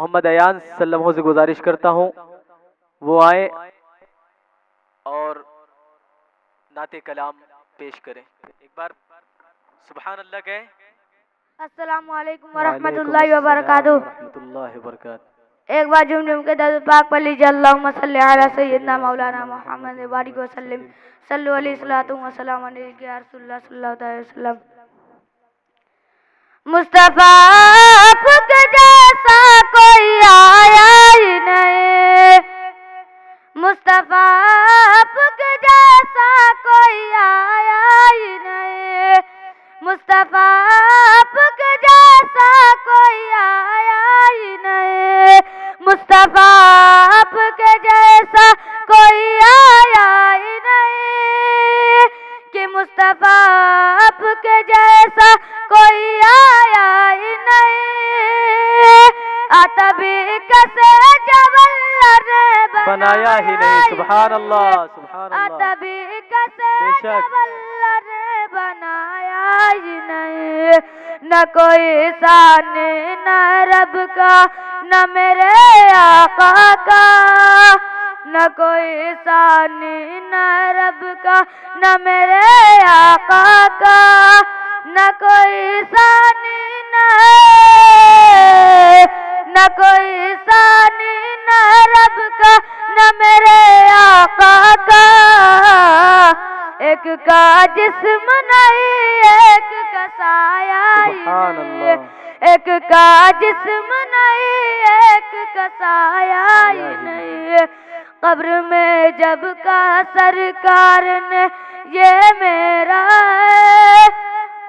मोहम्मद अयान सल्लमों से गुजारिश करता हूँ वो आए और नाते कलाम पेश करें। एक बार सुभान अल्लाह कहें। अस्सलाम वालेकुम वरहमतुल्लाहि वबरकातुहू। रहमतुल्लाहि वबरकातुहू। एक बार झूम के दरूद पाक पढ़ लीजिए। अल्लाहुम्मा सल्ली अला सय्यिदना मौलाना मुहम्मद बारिक वसल्लिम सल्लु अलैहि सलातु व सलाम अलैहि या रसूलल्लाह सल्लल्लाहु अलैहि वसल्लम। मुस्तफा आपके जैसा कोई आया ही नहीं, मुस्तफा आपके जैसा कोई आया ही नहीं, मुस्तफा आपके जैसा कोई आया ही नहीं, मुस्तफा आपके जैसा कोई आया ही नहीं, कि मुस्तफा आपके जैसा कोई आया ही नहीं। तभी कैसे जबल्ला ने बनाया ही नहीं। सुभान अल्लाह सुभान अल्लाह। तभी कैसे जबल्ला ने बनाया ही नहीं। न कोई सानी न रब का न मेरे आका का, न कोई सानी न रब का न मेरे आका का, न कोई सानी न कोई सानी न रब का न मेरे आका का। एक का जिस्म नहीं एक का साया ही नहीं, एक का जिस्म नहीं एक का साया ही नहीं। कब्र में जब का सरकार ने ये मेरा है,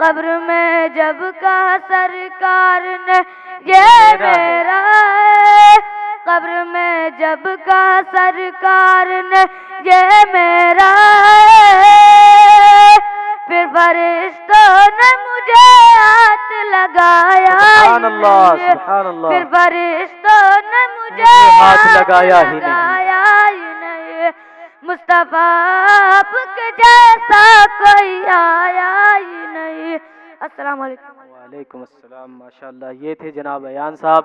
कब्र में जब का सरकार ने ये मेरा है, कब्र में जब का सरकार ने ये मेरा है। फिर फरिश्तों ने मुझे हाथ लगाया ही नहीं, फिर फरिश्तों ने मुझे हाथ लगाया ही नहीं। मुस्तफा आपके जैसा कोई आया ही नहीं। अस्सलाम वालेकुम। वालेकुम अस्सलाम। माशाअल्लाह। ये थे जनाब अयान साहब।